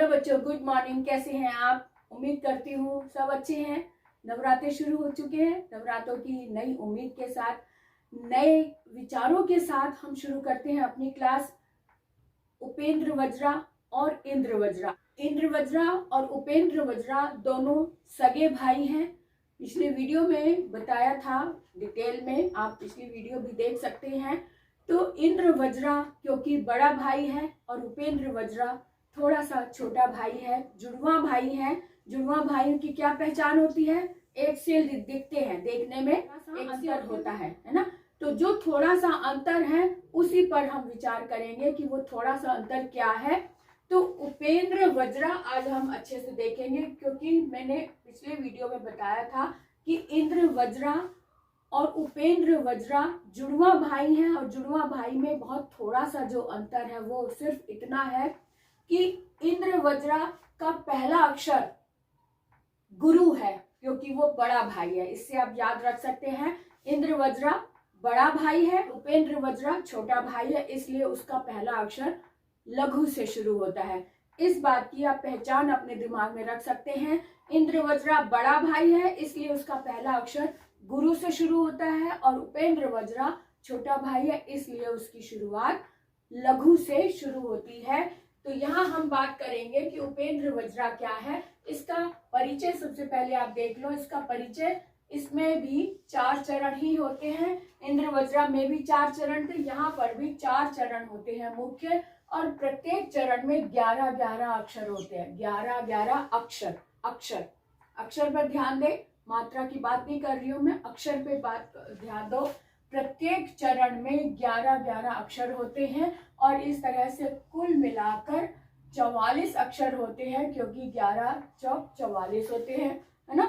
Hello बच्चों, good morning. कैसे हैं आप? उम्मीद करती हूँ सब अच्छे हैं। नवरात्रे शुरू हो चुके हैं। नवरात्रों की नई उम्मीद के साथ, नए विचारों के साथ हम शुरू करते हैं अपनी क्लास। उपेंद्र वज्रा और इंद्र वज्रा। इंद्र वज्रा और उपेंद्र वज्रा दोनों सगे भाई हैं। पिछले वीडियो में बताया था डिटेल में, आप पिछली वीडियो भी देख सकते हैं। तो इंद्र वज्रा क्योंकि बड़ा भाई है और उपेंद्र वज्रा थोड़ा सा छोटा भाई है, जुड़वा भाई है। जुड़वा भाइयों की क्या पहचान होती है? एक से दिखते हैं, देखने में एक अंतर होता है ना। तो जो थोड़ा सा अंतर है उसी पर हम विचार करेंगे कि वो थोड़ा सा अंतर क्या है। तो उपेंद्र वज्रा आज हम अच्छे से देखेंगे, क्योंकि मैंने पिछले वीडियो में बताया था कि इंद्र वज्रा और उपेंद्र वज्रा जुड़वा भाई हैं और जुड़वा भाई में बहुत थोड़ा सा जो अंतर है वो सिर्फ इतना है कि इंद्र वज्रा का पहला अक्षर गुरु है, क्योंकि वो बड़ा भाई है। इससे आप याद रख सकते हैं, इंद्र वज्रा बड़ा भाई है, उपेंद्र वज्रा छोटा भाई है, इसलिए उसका पहला अक्षर लघु से शुरू होता है। इस बात की आप पहचान अपने दिमाग में रख सकते हैं। इंद्र वज्रा बड़ा भाई है, इसलिए उसका पहला अक्षर गुरु से शुरू होता है, और उपेंद्र वज्रा छोटा भाई है, इसलिए उसकी शुरुआत लघु से शुरू होती है। तो यहाँ हम बात करेंगे कि उपेंद्र वज्रा क्या है। इसका परिचय सबसे पहले आप देख लो। इसका परिचय, इसमें भी 4 चरण ही होते हैं। इंद्र वज्रा में भी 4 चरण थे, यहाँ पर भी 4 चरण होते हैं मुख्य, और प्रत्येक चरण में 11-11 अक्षर होते हैं। 11-11 अक्षर। अक्षर अक्षर पर ध्यान दे, मात्रा की बात नहीं कर रही हूं मैं, अक्षर पे बात ध्यान दो। प्रत्येक चरण में 11-11 अक्षर होते हैं, और इस तरह से कुल मिलाकर 44 अक्षर होते हैं, क्योंकि 11 चौक 44 होते हैं, है ना।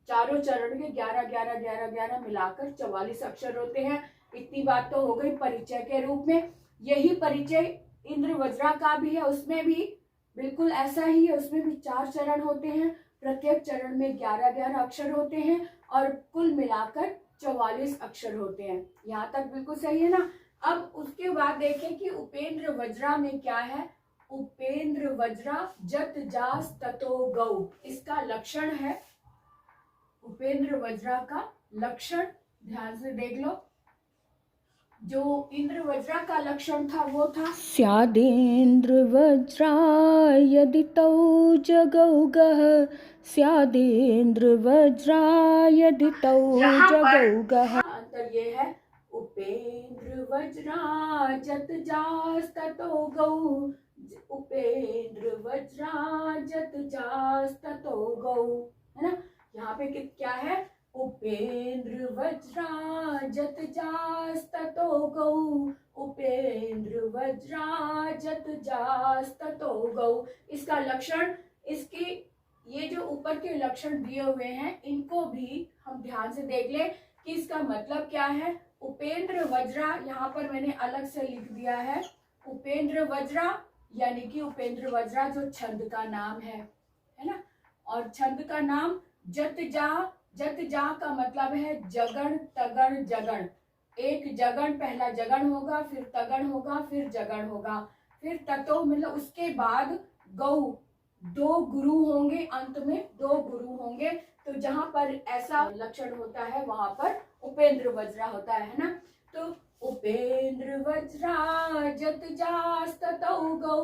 चारों चरण के 11-11 मिलाकर 44 अक्षर होते हैं। इतनी बात तो हो गई परिचय के रूप में। यही परिचय इंद्र वज्रा का भी है, उसमें भी बिल्कुल ऐसा ही है। उसमें भी 4 चरण होते हैं, प्रत्येक चरण में 11-11 अक्षर होते हैं, और कुल मिलाकर 44 अक्षर होते हैं। यहाँ तक बिल्कुल सही है ना। अब उसके बाद देखें कि उपेंद्र वज्रा में क्या है। उपेंद्र वज्रा जत जास ततो गौ, इसका लक्षण है। उपेंद्र वज्रा का लक्षण ध्यान से देख लो। जो इंद्र वज्रा का लक्षण था वो था स्यादेन्द्र वज्रा यदि तौ जगौ गः, स्यादेन्द्र वज्रा यदि तौ जगौ गः। अंतर ये है, उपेंद्र वज्रा जत जास ततो गौ, उपेंद्र वज्रा जत जास ततो गौ, है ना। यहाँ पे क्या है? उपेंद्र वज्रा जत जास ततो गौ, उपेंद्र वज्रा जत जास ततो गौ। इसका लक्षण, इसके ये जो ऊपर के लक्षण दिए हुए हैं, इनको भी हम ध्यान से देख ले कि इसका मतलब क्या है। उपेंद्र वज्रा यहाँ पर मैंने अलग से लिख दिया है। उपेंद्र वज्रा यानी कि उपेंद्र वज्रा जो छंद का नाम है ना। और छंद का नाम जत जा। जत जा का मतलब है जगण, तगण, जगण। एक जगण, पहला जगण होगा, फिर तगण होगा, फिर जगण होगा, फिर ततो, मतलब उसके बाद गौ। 2 गुरु होंगे, अंत में 2 गुरु होंगे। तो जहां पर ऐसा लक्षण होता है वहां पर उपेंद्र वज्रा होता है ना। तो उपेंद्र वज्रा जत जास ततो गौ,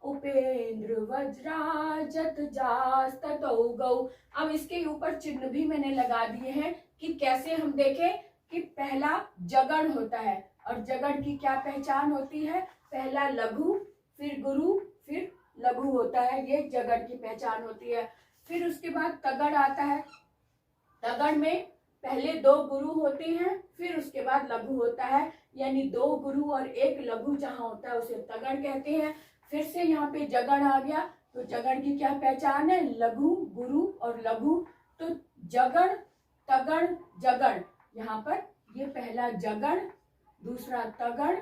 उपेंद्र वज्रा जत जास ततो गौ। अब इसके ऊपर चिन्ह भी मैंने लगा दिए हैं कि कैसे हम देखें कि पहला जगण होता है, और जगण की क्या पहचान होती है? पहला लघु, फिर गुरु, फिर लघु होता है, ये जगण की पहचान होती है। फिर उसके बाद तगड़ आता है। तगड़ में पहले 2 गुरु होते हैं, फिर उसके बाद लघु होता है, यानी 2 गुरु और 1 लघु जहां होता है उसे तगड़ कहते हैं। फिर से यहाँ पे जगण आ गया, तो जगण की क्या पहचान है? लघु, गुरु और लघु। तो जगण, तगड़, जगण, यहाँ पर ये पहला जगण, दूसरा तगड़,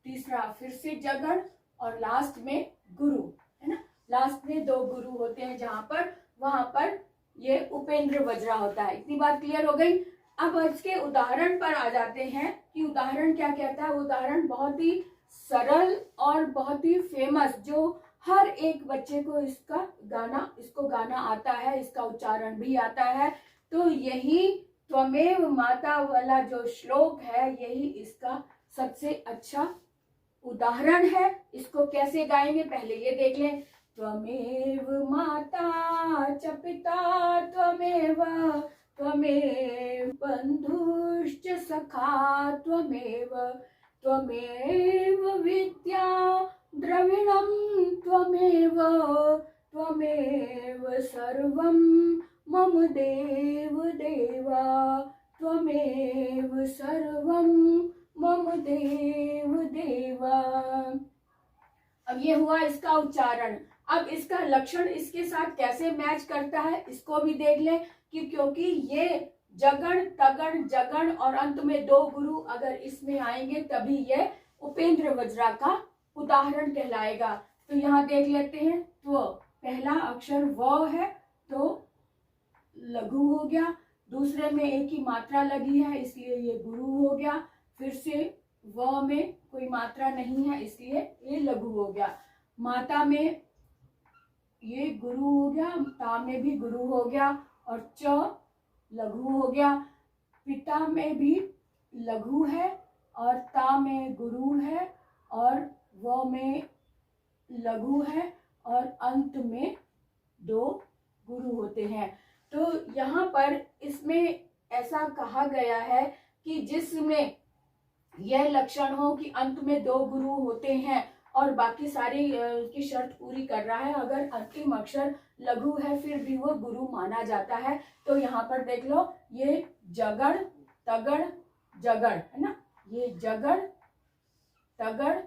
तीसरा फिर से जगण, और लास्ट में गुरु, है ना। लास्ट में 2 गुरु होते हैं जहां पर, वहां पर ये उपेंद्र वज्रा होता है। इतनी बात क्लियर हो गई। अब इसके उदाहरण पर आ जाते हैं कि उदाहरण क्या कहता है। उदाहरण बहुत ही सरल और बहुत ही फेमस, जो हर एक बच्चे को इसको गाना आता है, इसका उच्चारण भी आता है। तो यही त्वमेव माता वाला जो श्लोक है, यही इसका सबसे अच्छा उदाहरण है। इसको कैसे गाएंगे पहले ये देख लें। त्वमेव माता च पिता त्वमेव, त्वमेव बन्धुश्च सखा त्वमेव, त्वमेव विद्या द्रविणं त्वमेव, त्वमेव सर्वं मम देव देवा, त्वमेव सर्वं मम देव देवा। अब ये हुआ इसका उच्चारण। अब इसका लक्षण इसके साथ कैसे मैच करता है इसको भी देख लें कि क्योंकि ये जगण तगण जगण और अंत में दो गुरु अगर इसमें आएंगे तभी ये उपेंद्र वज्रा का उदाहरण कहलाएगा। तो यहाँ देख लेते हैं। त्व पहला अक्षर व है तो लघु हो गया, दूसरे में एक ही मात्रा लगी है इसलिए ये गुरु हो गया, फिर से व में कोई मात्रा नहीं है इसलिए ये लघु हो गया, माता में ये गुरु हो गया, ता में भी गुरु हो गया और च लघु हो गया, पिता में भी लघु है और ता में गुरु है और व में लघु है और अंत में दो गुरु होते हैं। तो यहाँ पर इसमें ऐसा कहा गया है कि जिसमें यह लक्षण हो कि अंत में दो गुरु होते हैं और बाकी सारी की शर्त पूरी कर रहा है, अगर अंतिम अक्षर लघु है फिर भी वो गुरु माना जाता है। तो यहाँ पर देख लो ये जगड़ तगड़ जगड़ है ना, ये जगड़ तगड़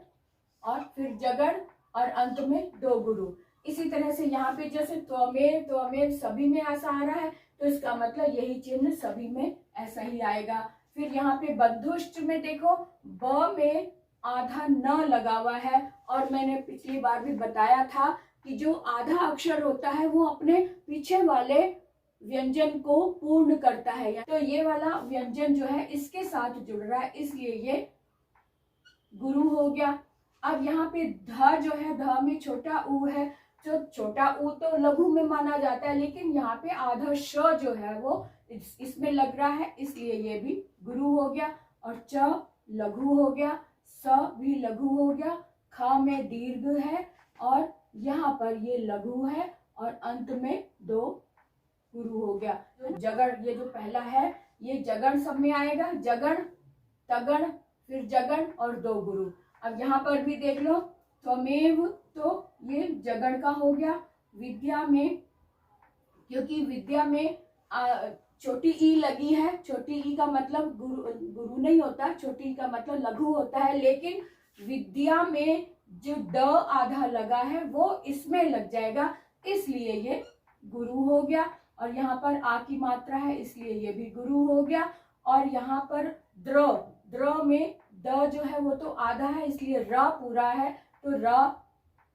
और फिर जगड़ और अंत में दो गुरु। इसी तरह से यहाँ पे जैसे त्वमेव सभी में ऐसा आ रहा है तो इसका मतलब यही चिन्ह सभी में ऐसा ही आएगा। फिर यहाँ पे बंधुष्ट में देखो ब में आधा न लगा हुआ है और मैंने पिछली बार भी बताया था कि जो आधा अक्षर होता है वो अपने पीछे वाले व्यंजन को पूर्ण करता है। तो ये वाला व्यंजन जो है इसके साथ जुड़ रहा है इसलिए ये गुरु हो गया। अब यहाँ पे ध जो है, ध में छोटा ऊ है, जो छोटा ऊ तो लघु में माना जाता है लेकिन यहाँ पे आधा श जो है वो इसमें लग रहा है इसलिए ये भी गुरु हो गया और च लघु हो गया, स भी लघु हो गया, ख में दीर्घ है और यहाँ पर ये लघु है और अंत में दो गुरु हो गया। जगड़ ये जो पहला है ये जगड़ सब में आएगा, जगड़ तगड़ फिर जगड़ और दो गुरु। अब यहाँ पर भी देख लो त्वमेव तो ये जगड़ का हो गया, विद्या में क्योंकि विद्या में छोटी ई लगी है, छोटी ई का मतलब गुरु नहीं होता, छोटी ई का मतलब लघु होता है, लेकिन विद्या में जो द आधा लगा है वो इसमें लग जाएगा इसलिए ये गुरु हो गया। और यहाँ पर आ की मात्रा है इसलिए ये भी गुरु हो गया। और यहाँ पर द्र में द जो है वो तो आधा है इसलिए र पूरा है, तो र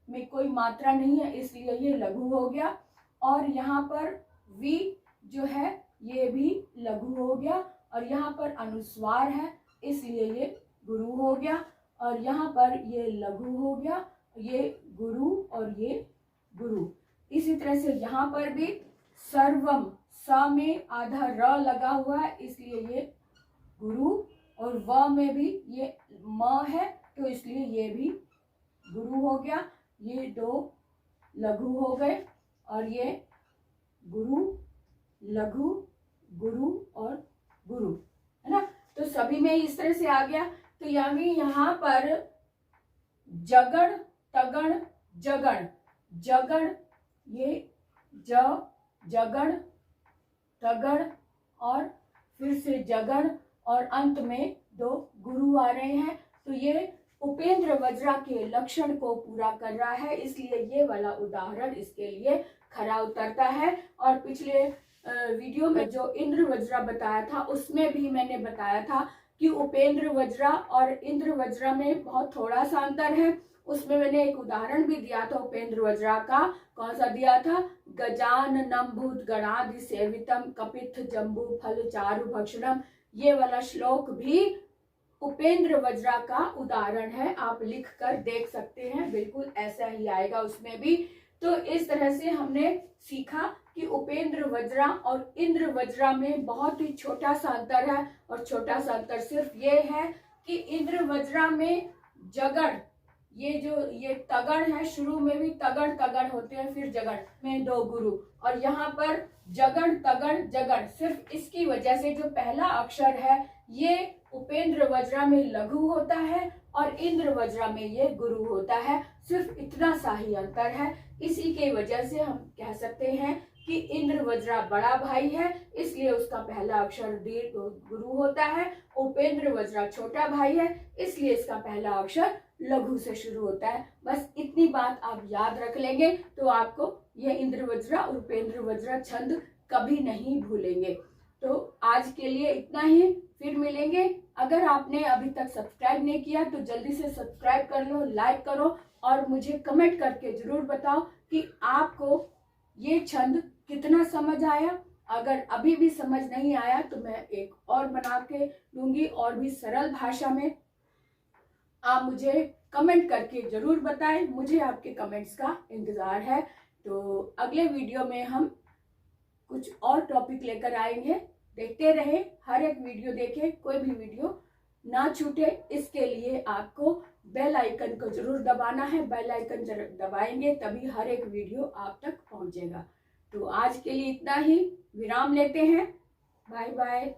में कोई मात्रा नहीं है इसलिए ये लघु हो गया। और यहाँ पर वी जो है ये भी लघु हो गया और यहाँ पर अनुस्वार है इसलिए ये गुरु हो गया। और यहाँ पर ये लघु हो गया, ये गुरु और ये गुरु। इसी तरह से यहाँ पर भी सर्वम, स में आधा र लगा हुआ है इसलिए ये गुरु और व में भी ये म है तो इसलिए ये भी गुरु हो गया। ये दो लघु हो गए और ये गुरु लघु गुरु और गुरु है ना। तो सभी में इस तरह से आ गया। तो यानी यहाँ पर जगड़ तगड़ जगड़, जगड़ ये जगड़ तगड़ और फिर से जगड़ और अंत में दो गुरु आ रहे हैं। तो ये उपेंद्र वज्रा के लक्षण को पूरा कर रहा है इसलिए ये वाला उदाहरण इसके लिए खरा उतरता है। और पिछले वीडियो में जो इंद्र वज्रा बताया था उसमें भी मैंने बताया था कि उपेंद्र वज्रा और इंद्र वज्रा में बहुत थोड़ा सा अंतर है। उसमें मैंने एक उदाहरण भी दिया था उपेंद्र वज्रा का। कौन सा दिया था? गजाननं भूत गणाधि सेवितम कपित्थ जम्बू फल चारु भक्षणम। ये वाला श्लोक भी उपेंद्र वज्रा का उदाहरण है, आप लिख कर देख सकते हैं, बिल्कुल ऐसा ही आएगा उसमें भी। तो इस तरह से हमने सीखा कि उपेंद्र वज्रा और इंद्र वज्रा में बहुत ही छोटा सा अंतर है, और छोटा सा अंतर सिर्फ ये है कि इंद्र वज्रा में जगड़, ये तगड़ है, शुरू में भी तगड़ तगड़ होते हैं, फिर जगड़ में 2 गुरु, और यहाँ पर जगड़ तगड़ जगड़, सिर्फ इसकी वजह से जो पहला अक्षर है ये उपेंद्र वज्रा में लघु होता है और इंद्र वज्रा में ये गुरु होता है, सिर्फ इतना सा ही अंतर है। इसी के वजह से हम कह सकते हैं कि इंद्र वज्रा बड़ा भाई है, इसलिए उसका पहला अक्षर दीर्घ गुरु होता है। उपेंद्र वज्रा छोटा भाई है, इसलिए इसका पहला अक्षर लघु से शुरू होता है। बस इतनी बात आप याद रख लेंगे तो आपको ये इंद्र वज्रा और उपेंद्र वज्रा छंद कभी नहीं भूलेंगे। तो आज के लिए इतना ही, फिर मिलेंगे। अगर आपने अभी तक सब्सक्राइब नहीं किया तो जल्दी से सब्सक्राइब कर लो, लाइक करो, और मुझे कमेंट करके जरूर बताओ कि आपको ये छंद कितना समझ आया। अगर अभी भी समझ नहीं आया तो मैं एक और बना के दूंगी और भी सरल भाषा में, आप मुझे कमेंट करके जरूर बताएं, मुझे आपके कमेंट्स का इंतजार है। तो अगले वीडियो में हम कुछ और टॉपिक लेकर आएंगे, देखते रहे, हर एक वीडियो देखें, कोई भी वीडियो ना छूटे। इसके लिए आपको बेल आइकन को जरूर दबाना है, बेल आइकन जरूर दबाएंगे तभी हर एक वीडियो आप तक पहुंचेगा। तो आज के लिए इतना ही, विराम लेते हैं, बाय बाय।